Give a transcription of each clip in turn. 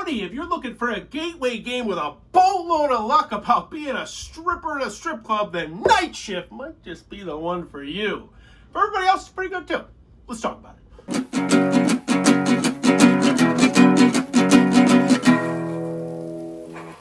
Howdy, if you're looking for a gateway game with a boatload of luck about being a stripper at a strip club, then Nightshift might just be the one for you. For everybody else, it's pretty good too. Let's talk about it.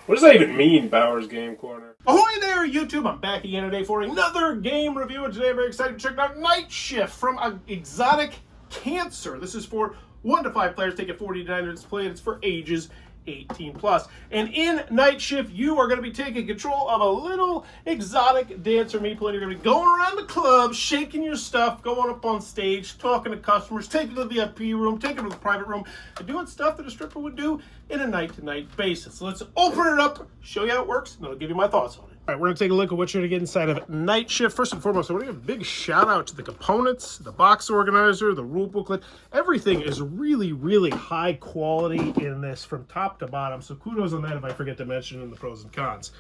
What does that even mean, Bowers Game Corner? Ahoy there, YouTube! I'm back again today for another game review, and today I'm very excited to check out Nightshift from Exotic Cancer. This is for 1 to 5 players, take it 49 minutes to play, and it's for ages 18 plus. And in Nightshift, you are going to be taking control of a little exotic dancer meeple, and you're going to be going around the club, shaking your stuff, going up on stage, talking to customers, taking to the VIP room, taking to the private room, and doing stuff that a stripper would do in a night-to-night basis. So let's open it up, show you how it works, and I'll give you my thoughts on it. All right, we're going to take a look at what you're going to get inside of Nightshift. First and foremost, I want to give a big shout out to the components, the box organizer, the rule booklet. Everything is really, really high quality in this from top to bottom. So kudos on that if I forget to mention in the pros and cons.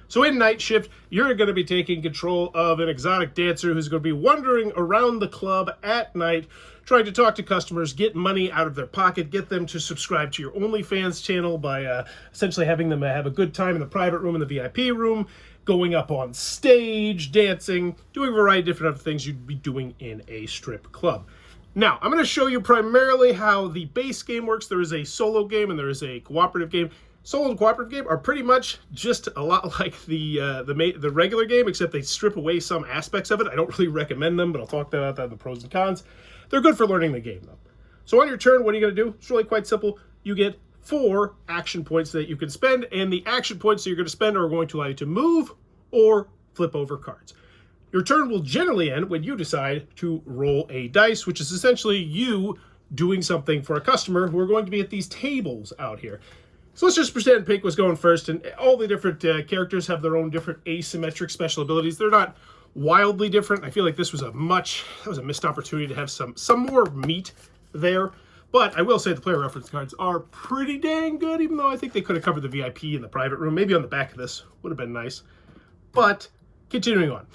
So in Nightshift, you're going to be taking control of an exotic dancer who's going to be wandering around the club at night, trying to talk to customers, get money out of their pocket, get them to subscribe to your OnlyFans channel by essentially having them have a good time in the private room and the VIP room, going up on stage, dancing, doing a variety of different other things you'd be doing in a strip club. Now, I'm going to show you primarily how the base game works. There is a solo game and there is a cooperative game. Solo and cooperative game are pretty much just a lot like the regular game, except they strip away some aspects of it. I don't really recommend them, but I'll talk about that in the pros and cons. They're good for learning the game, though. So on your turn, what are you going to do? It's really quite simple. You get 4 action points that you can spend, and the action points that you're going to spend are going to allow you to move or flip over cards. Your turn will generally end when you decide to roll a dice, which is essentially you doing something for a customer who are going to be at these tables out here. So let's just pretend Pink was going first, and all the different characters have their own different asymmetric special abilities. They're not wildly different. I feel like this was a missed opportunity to have some more meat there. But I will say the player reference cards are pretty dang good, even though I think they could have covered the VIP in the private room. Maybe on the back of this would have been nice. But continuing on.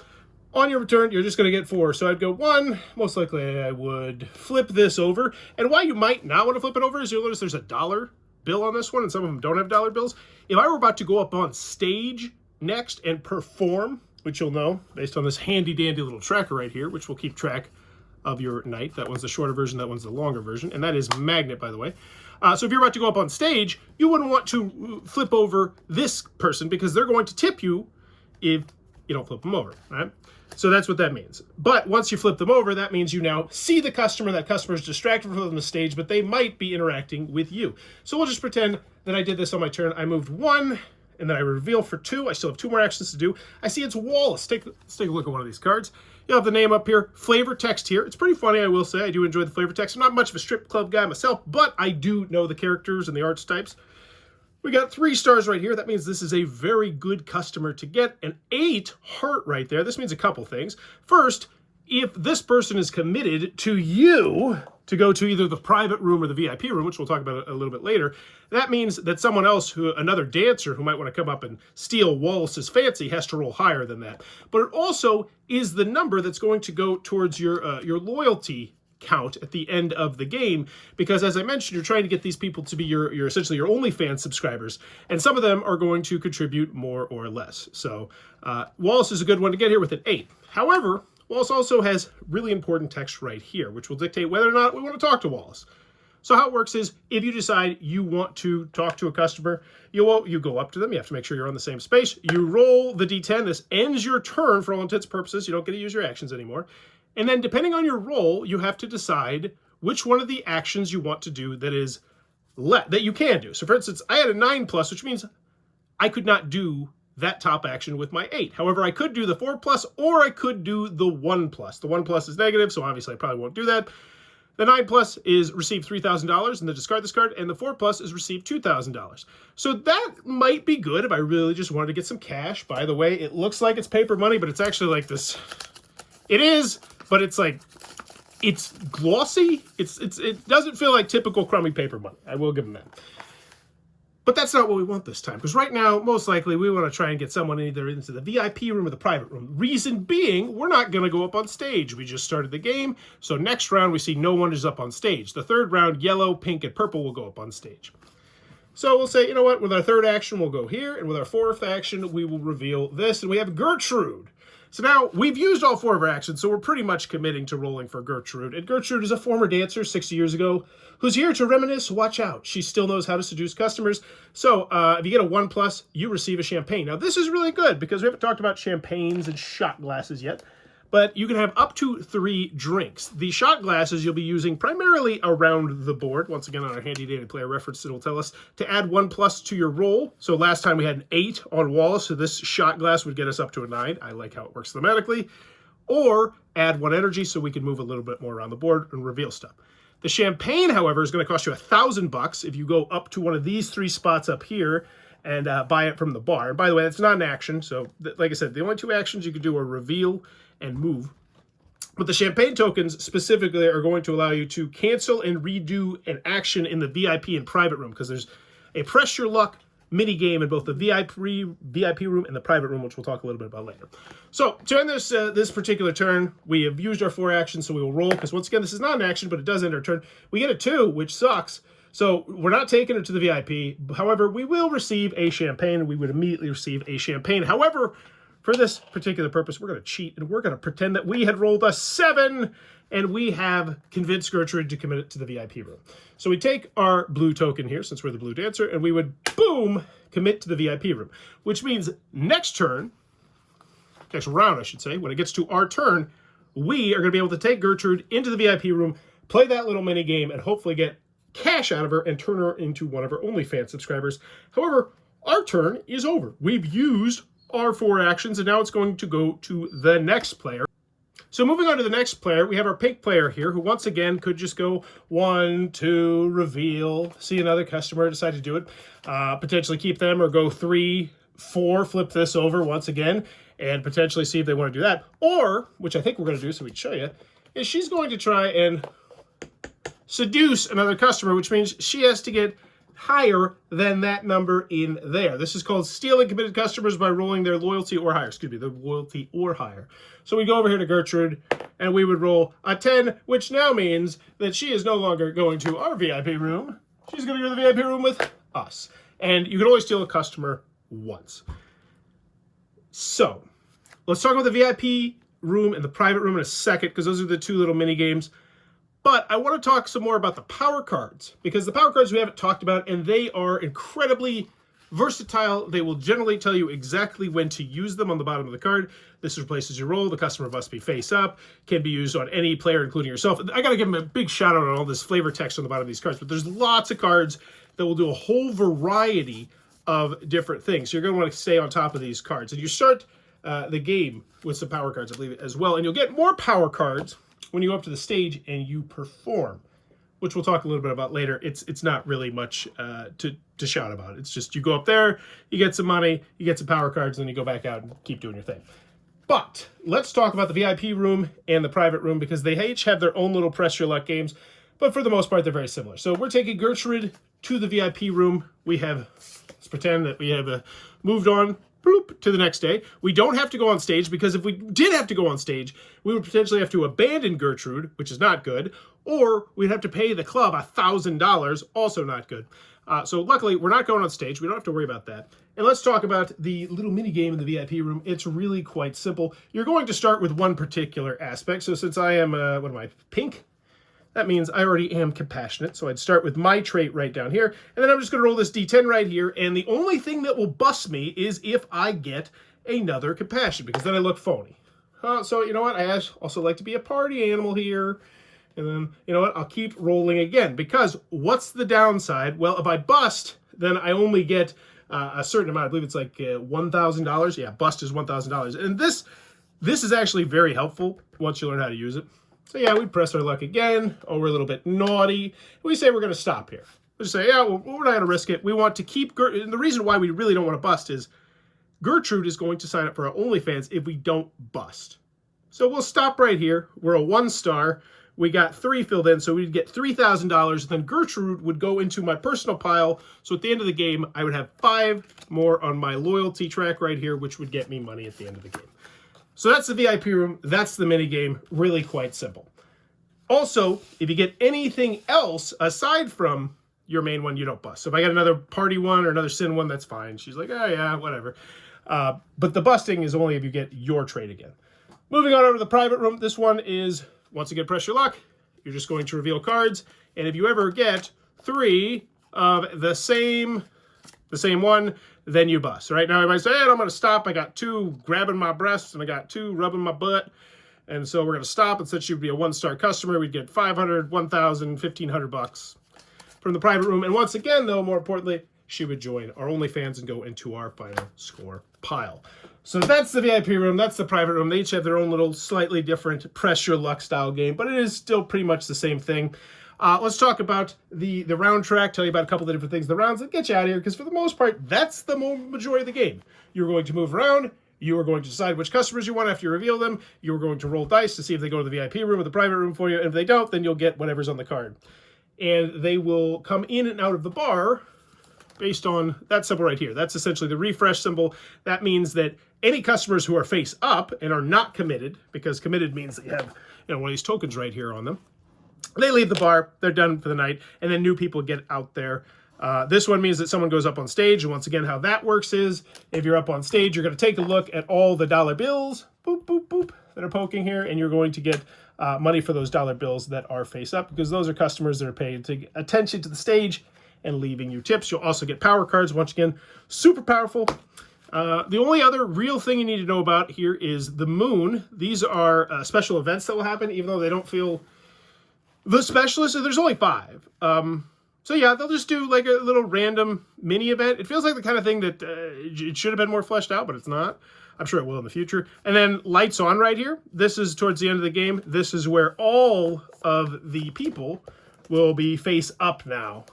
On your return, you're just going to get 4. So I'd go 1. Most likely I would flip this over. And why you might not want to flip it over is you'll notice there's a dollar bill on this one, and some of them don't have dollar bills. If I were about to go up on stage next and perform, which you'll know based on this handy dandy little tracker right here, which will keep track of your night. That one's the shorter version, that one's the longer version, and that is magnet, by the way. So if you're about to go up on stage, you wouldn't want to flip over this person because they're going to tip you if you don't flip them over, right? So that's what that means. But once you flip them over, that means you now see the customer. That customer is distracted from the stage, but they might be interacting with you. So we'll just pretend that I did this on my turn. I moved 1, and then I reveal for 2. I still have 2 more actions to do. I see it's Wallace. Let's take a look at one of these cards. You'll have the name up here, flavor text here. It's pretty funny, I will say. I do enjoy the flavor text. I'm not much of a strip club guy myself, but I do know the characters and the arts types. We got 3 stars right here. That means this is a very good customer to get. An 8 heart right there. This means a couple things. First, if this person is committed to you to go to either the private room or the VIP room, which we'll talk about a little bit later, that means that someone else, another dancer who might want to come up and steal Wallace's fancy, has to roll higher than that. But it also is the number that's going to go towards your loyalty count at the end of the game, because as I mentioned, you're trying to get these people to be your essentially your OnlyFans subscribers, and some of them are going to contribute more or less. So Wallace is a good one to get here with an 8. However, Wallace also has really important text right here, which will dictate whether or not we want to talk to Wallace. So how it works is, if you decide you want to talk to a customer, you go up to them. You have to make sure you're on the same space. You roll the D10. This ends your turn for all intents and purposes. You don't get to use your actions anymore. And then depending on your roll, you have to decide which one of the actions you want to do that you can do. So for instance, I had a 9+, which means I could not do that top action with my 8. However, I could do the 4+, or I could do the 1+. The 1+ is negative, so obviously I probably won't do that. The 9+ is receive $3,000 and then discard this card, and the 4+ is receive $2,000. So that might be good if I really just wanted to get some cash. By the way, it looks like it's paper money, but it's actually like this. It is, but it's like, it's glossy. It doesn't feel like typical crummy paper money. I will give them that. But that's not what we want this time, because right now, most likely, we want to try and get someone either into the VIP room or the private room. Reason being, we're not going to go up on stage. We just started the game, so next round we see no one is up on stage. The third round, yellow, pink, and purple will go up on stage. So we'll say, you know what, with our third action, we'll go here, and with our fourth action, we will reveal this, and we have Gertrude. So now, we've used all 4 of our actions, so we're pretty much committing to rolling for Gertrude. And Gertrude is a former dancer 60 years ago who's here to reminisce. Watch out. She still knows how to seduce customers. So if you get a 1+, you receive a champagne. Now, this is really good because we haven't talked about champagnes and shot glasses yet. But you can have up to 3 drinks. The shot glasses you'll be using primarily around the board. Once again, on our handy dandy player reference, it'll tell us to add 1+ to your roll. So last time we had an 8 on Wallace, so this shot glass would get us up to a 9. I like how it works thematically. Or add 1 energy so we can move a little bit more around the board and reveal stuff. The champagne, however, is going to cost you $1,000 if you go up to one of these 3 spots up here and buy it from the bar. And by the way, that's not an action. So like I said, the only 2 actions you can do are reveal and move. But the champagne tokens specifically are going to allow you to cancel and redo an action in the VIP and private room, because there's a press your luck mini game in both the VIP room and the private room, which we'll talk a little bit about later. So to end this particular turn, we have used our 4 actions, so we will roll, because once again, this is not an action, but it does end our turn. We get a 2, which sucks. So we're not taking it to the VIP. However, we will receive a champagne. We would immediately receive a champagne. However, for this particular purpose, we're going to cheat, and we're going to pretend that we had rolled a 7, and we have convinced Gertrude to commit it to the VIP room. So we take our blue token here, since we're the blue dancer, and we would, boom, commit to the VIP room. Which means next turn, next round, I should say, when it gets to our turn, we are going to be able to take Gertrude into the VIP room, play that little mini game, and hopefully get cash out of her and turn her into one of our OnlyFans subscribers. However, our turn is over. We've used our 4 actions, and now it's going to go to the next player. So moving on to the next player, we have our pink player here, who once again could just go 1, 2, reveal, see another customer, decide to do it, potentially keep them, or go 3, 4, flip this over once again, and potentially see if they want to do that. Or, which I think we're going to do, so we can show you, is she's going to try and seduce another customer, which means she has to get higher than that number in there. This is called stealing committed customers by rolling their loyalty or higher. Excuse me, their loyalty or higher. So we go over here to Gertrude, and we would roll a 10, which now means that she is no longer going to our VIP room. She's going to go to the VIP room with us. And you can only steal a customer once. So let's talk about the VIP room and the private room in a second, because those are the 2 little mini games. But I want to talk some more about the power cards, because the power cards we haven't talked about, and they are incredibly versatile. They will generally tell you exactly when to use them on the bottom of the card. This replaces your roll. The customer must be face up. Can be used on any player, including yourself. I got to give them a big shout out on all this flavor text on the bottom of these cards, but there's lots of cards that will do a whole variety of different things. So you're going to want to stay on top of these cards. And you start the game with some power cards, I believe, as well. And you'll get more power cards when you go up to the stage and you perform, which we'll talk a little bit about later. It's not really much to shout about. It's just you go up there, you get some money, you get some power cards, and then you go back out and keep doing your thing. But let's talk about the VIP room and the private room, because they each have their own little press your luck games, but for the most part, they're very similar. So we're taking Gertrude to the VIP room. Let's pretend that we have moved on to the next day. We don't have to go on stage, because if we did have to go on stage, we would potentially have to abandon Gertrude, which is not good, or we'd have to pay the club $1,000, also not good. So luckily, we're not going on stage. We don't have to worry about that. And let's talk about the little mini game in the VIP room. It's really quite simple. You're going to start with one particular aspect. So since I am, what am I, pink? That means I already am compassionate. So I'd start with my trait right down here. And then I'm just going to roll this D10 right here. And the only thing that will bust me is if I get another compassion, because then I look phony. So you know what? I also like to be a party animal here. And then, you know what? I'll keep rolling again, because what's the downside? Well, if I bust, then I only get a certain amount. I believe it's like $1,000. Yeah, bust is $1,000. And this is actually very helpful once you learn how to use it. So yeah, we press our luck again. Oh, we're a little bit naughty. We say we're going to stop here. We just say, yeah, well, we're not going to risk it. We want to keep Gertrude. And the reason why we really don't want to bust is Gertrude is going to sign up for our OnlyFans if we don't bust. So we'll stop right here. We're a 1-star. We got 3 filled in, so we'd get $3,000. Then Gertrude would go into my personal pile. So at the end of the game, I would have 5 more on my loyalty track right here, which would get me money at the end of the game. So that's the VIP room. That's the mini game. Really quite simple. Also, if you get anything else aside from your main one, you don't bust. So if I got another party one or another sin one, that's fine. She's like, oh yeah, whatever. But the busting is only if you get your trade again. Moving on over to the private room, this one is, once again, press your luck. You're just going to reveal cards, and if you ever get 3 of the same one, then you bust. Right now, I might say, hey, I'm going to stop. I got 2 grabbing my breasts, and I got 2 rubbing my butt, and so we're going to stop. And since she'd be a 1-star customer, we'd get 500, 1,000, 1,500 bucks from the private room. And once again, though, more importantly, she would join our OnlyFans and go into our final score pile. So that's the VIP room. That's the private room. They each have their own little slightly different press your luck style game, but it is still pretty much the same thing. Let's talk about the round track, tell you about a couple of different things. The rounds that get you out of here, because for the most part, that's the majority of the game. You're going to move around. You are going to decide which customers you want after you reveal them. You are going to roll dice to see if they go to the VIP room or the private room for you. And if they don't, then you'll get whatever's on the card. And they will come in and out of the bar based on that symbol right here. That's essentially the refresh symbol. That means that any customers who are face up and are not committed, because committed means that you have one of these tokens right here on them, they leave the bar, they're done for the night, and then new people get out there. This one means that someone goes up on stage, and once again, how that works is, if you're up on stage, you're going to take a look at all the dollar bills, boop, boop, boop, that are poking here, and you're going to get money for those dollar bills that are face up, because those are customers that are paying attention to the stage and leaving you tips. You'll also get power cards, once again, super powerful. The only other real thing you need to know about here is the moon. These are special events that will happen, even though they don't feel the specialist. There's only 5. So yeah, they'll just do like a little random mini event. It feels like the kind of thing that it should have been more fleshed out, but it's not. I'm sure it will in the future. And then lights on right here. This is towards the end of the game. This is where all of the people will be face up now.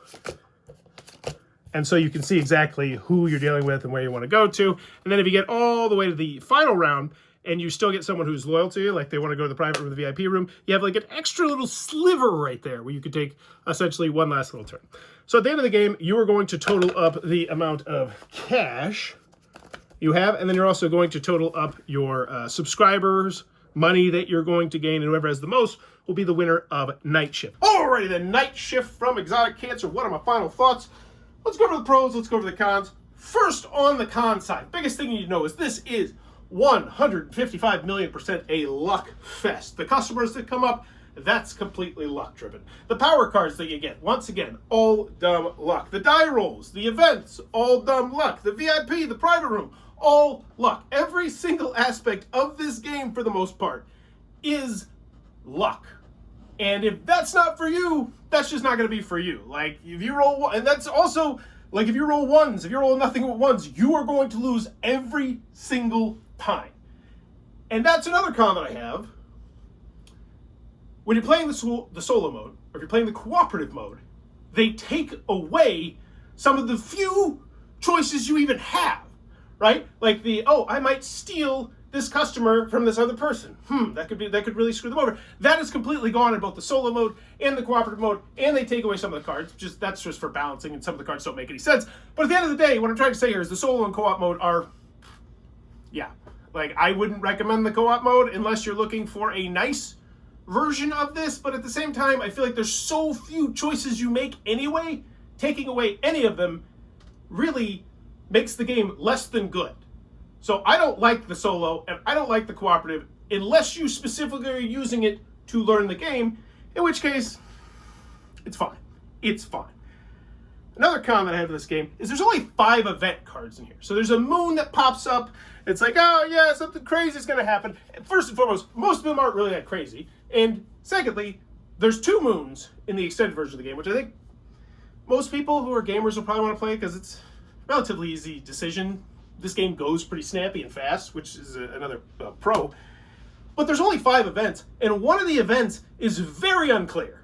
And so you can see exactly who you're dealing with and where you want to go to. And then if you get all the way to the final round and you still get someone who's loyal to you, like they want to go to the private room or the VIP room, you have like an extra little sliver right there where you could take essentially one last little turn. So at the end of the game, you are going to total up the amount of cash you have, and then you're also going to total up your subscribers, money that you're going to gain, and whoever has the most will be the winner of Nightshift. Alrighty then, Nightshift from Exotic Cancer. What are my final thoughts? Let's go over the pros, let's go over the cons. First, on the con side, biggest thing you need to know is this is 155 million% a luck fest. The customers that come up, that's completely luck driven. The power cards that you get, once again, all dumb luck. The die rolls, the events, all dumb luck. The VIP, the private room, all luck. Every single aspect of this game, for the most part, is luck. And if that's not for you, that's just not going to be for you. Like, if you roll, and that's also, like, if you roll ones, if you roll nothing but ones, you are going to lose every single time. And that's another con that I have. When you're playing the solo mode, or if you're playing the cooperative mode, they take away some of the few choices you even have, right? Like I might steal this customer from this other person. That could really screw them over. That is completely gone in both the solo mode and the cooperative mode, and they take away some of the cards. That's just for balancing, and some of the cards don't make any sense. But at the end of the day, what I'm trying to say here is the solo and co-op mode are, yeah. Like, I wouldn't recommend the co-op mode unless you're looking for a nice version of this, but at the same time, I feel like there's so few choices you make anyway, taking away any of them really makes the game less than good. So I don't like the solo, and I don't like the cooperative, unless you specifically are using it to learn the game, in which case, it's fine. It's fine. Another con that I have in this game is there's only 5 event cards in here. So there's a moon that pops up. It's like, oh yeah, something crazy is going to happen. First and foremost, most of them aren't really that crazy. And secondly, there's 2 moons in the extended version of the game, which I think most people who are gamers will probably want to play because it's a relatively easy decision. This game goes pretty snappy and fast, which is another pro. But there's only 5 events, and one of the events is very unclear,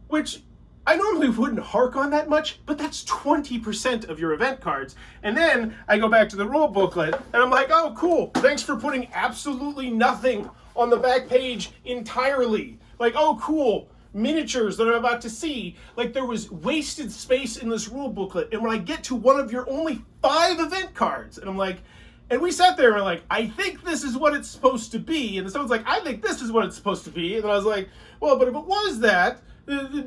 which I normally wouldn't hark on that much, but that's 20% of your event cards. And then I go back to the rule booklet, and I'm like, oh, cool. Thanks for putting absolutely nothing on the back page entirely. Like, oh, cool. Miniatures that I'm about to see. Like, there was wasted space in this rule booklet. And when I get to one of your only 5 event cards, and I'm like, and we sat there and we're like, I think this is what it's supposed to be. And someone's like, I think this is what it's supposed to be. And I was like, well, but if it was that,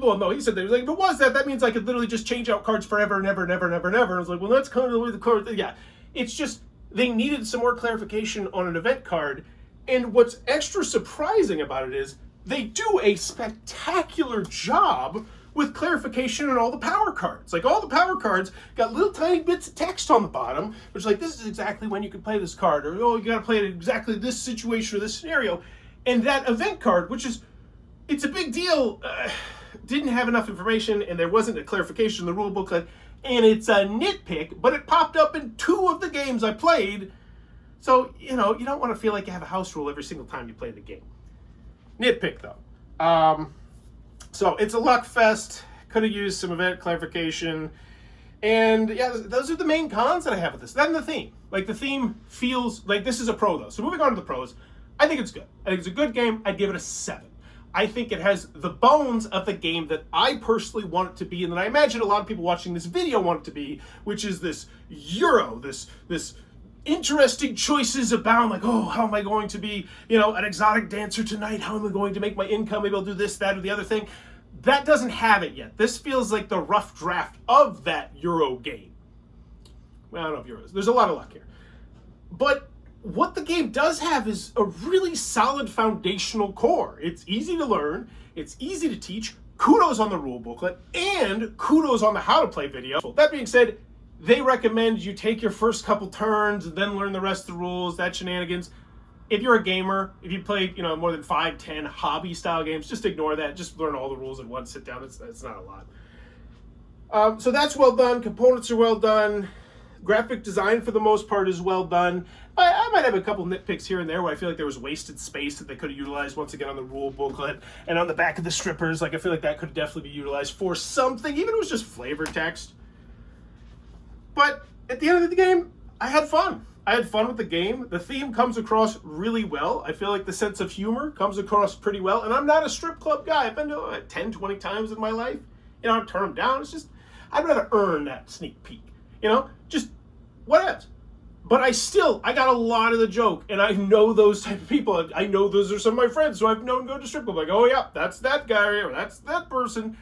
Well, no, he said that. He was like, if it was that, that means I could literally just change out cards forever and ever and ever and ever and ever. And I was like, well, that's kind of the way the card. Yeah, it's just they needed some more clarification on an event card. And what's extra surprising about it is they do a spectacular job with clarification on all the power cards. Like, all the power cards got little tiny bits of text on the bottom, which is like, this is exactly when you can play this card, or, oh, you gotta play it in exactly this situation or this scenario. And that event card, which is, it's a big deal, didn't have enough information, and there wasn't a clarification in the rule booklet, and it's a nitpick, but it popped up in 2 of the games I played. So, you know, you don't want to feel like you have a house rule every single time you play the game. Nitpick, though. So it's a luck fest. Could have used some event clarification. And yeah, those are the main cons that I have with this. Then the theme. Like, the theme feels like this is a pro, though. So moving on to the pros, I think it's good. I think it's a good game. I'd give it a 7. I think it has the bones of the game that I personally want it to be, and that I imagine a lot of people watching this video want it to be, which is this Euro, this interesting choices abound, like, oh, how am I going to be, you know, an exotic dancer tonight? How am I going to make my income? Maybe I'll do this, that, or the other thing. That doesn't have it yet. This feels like the rough draft of that Euro game. Well, I don't know if Euro is. There's a lot of luck here. But what the game does have is a really solid foundational core. It's easy to learn. It's easy to teach. Kudos on the rule booklet, and kudos on the how to play video. That being said, they recommend you take your first couple turns and then learn the rest of the rules, that shenanigans. If you're a gamer, if you played, you know, more than 5, 10 hobby-style games, just ignore that. Just learn all the rules in one sit down. It's not a lot. So that's well done. Components are well done. Graphic design, for the most part, is well done. I might have a couple nitpicks here and there where I feel like there was wasted space that they could have utilized once again on the rule booklet and on the back of the strippers. Like, I feel like that could definitely be utilized for something, even if it was just flavor text. But at the end of the game, I had fun. I had fun with the game. The theme comes across really well. I feel like the sense of humor comes across pretty well. And I'm not a strip club guy. I've been to it 10, 20 times in my life. You know, I turn them down. It's just, I'd rather earn that sneak peek. You know, just whatever. But I got a lot of the joke. And I know those type of people. I know those are some of my friends who I've known go to strip club. Like, oh yeah, that's that guy, or that's that person.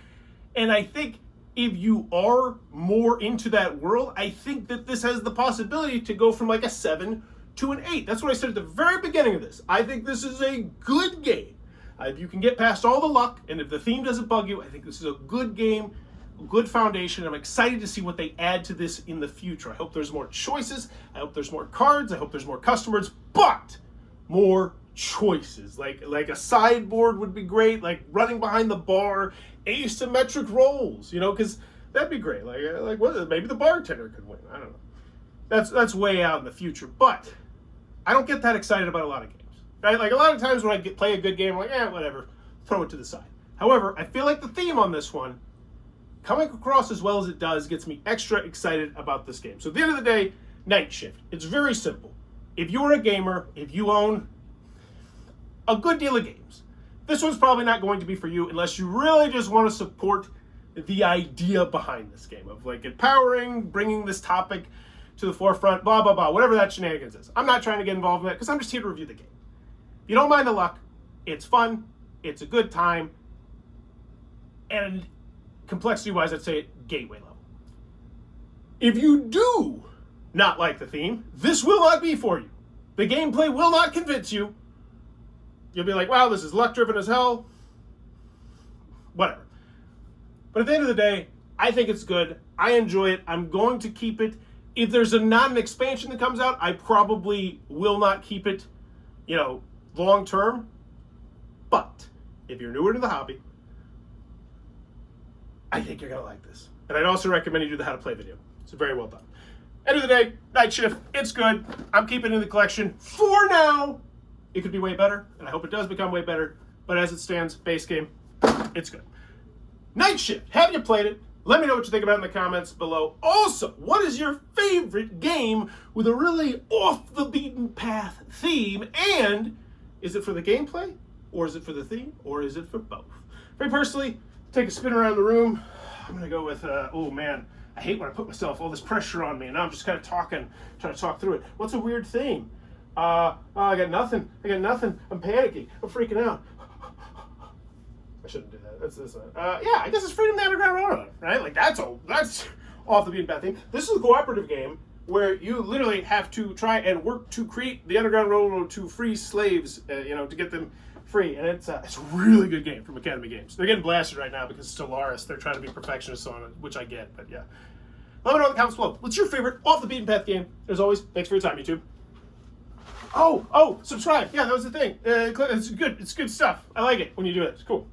And I think if you are more into that world, I think that this has the possibility to go from like a 7 to an 8. That's what I said at the very beginning of this. I think this is a good game. If you can get past all the luck, and if the theme doesn't bug you, I think this is a good game, a good foundation. I'm excited to see what they add to this in the future. I hope there's more choices. I hope there's more cards. I hope there's more customers, but more choices. Like a sideboard would be great, like running behind the bar, asymmetric rolls, you know, because that'd be great. Like what? Maybe the bartender could win. I don't know. That's way out in the future, but I don't get that excited about a lot of games. Right? Like, a lot of times when I play a good game, I'm like, whatever, throw it to the side. However, I feel like the theme on this one, coming across as well as it does, gets me extra excited about this game. So at the end of the day, Nightshift. It's very simple. If you're a gamer, if you own a good deal of games, this one's probably not going to be for you unless you really just want to support the idea behind this game of like empowering, bringing this topic to the forefront, blah, blah, blah, whatever that shenanigans is. I'm not trying to get involved in that because I'm just here to review the game. If you don't mind the luck, it's fun, it's a good time, and complexity-wise, I'd say it gateway level. If you do not like the theme, this will not be for you. The gameplay will not convince you. You'll be like, wow, this is luck-driven as hell. Whatever. But at the end of the day, I think it's good. I enjoy it. I'm going to keep it. If there's not an expansion that comes out, I probably will not keep it, you know, long-term. But if you're newer to the hobby, I think you're going to like this. And I'd also recommend you do the how to play video. It's very well done. End of the day, Nightshift, it's good. I'm keeping it in the collection for now. It could be way better, and I hope it does become way better. But as it stands, base game, it's good. Nightshift, have you played it? Let me know what you think about it in the comments below. Also, what is your favorite game with a really off-the-beaten-path theme? And is it for the gameplay, or is it for the theme, or is it for both? Very personally, take a spin around the room. I'm going to go with, oh man, I hate when I put myself all this pressure on me, and now I'm just kind of talking, trying to talk through it. What's a weird theme? I got nothing. I'm panicking. I'm freaking out. I shouldn't do that. That's this one. Yeah, I guess it's Freedom the Underground Railroad, right? Like that's off the beaten path thing. This is a cooperative game where you literally have to try and work to create the Underground Railroad to free slaves, to get them free. And it's a really good game from Academy Games. They're getting blasted right now because Stellaris, they're trying to be perfectionists on it, which I get, but yeah. Let me know in the comments below. What's your favorite off the beaten path game? As always, thanks for your time, YouTube. Oh, subscribe. Yeah, that was the thing. It's good. It's good stuff. I like it when you do it. It's cool.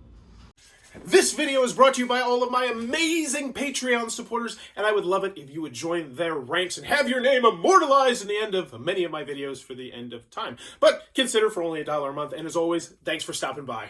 This video is brought to you by all of my amazing Patreon supporters, and I would love it if you would join their ranks and have your name immortalized in the end of many of my videos for the end of time. But consider for only $1 a month, and as always, thanks for stopping by.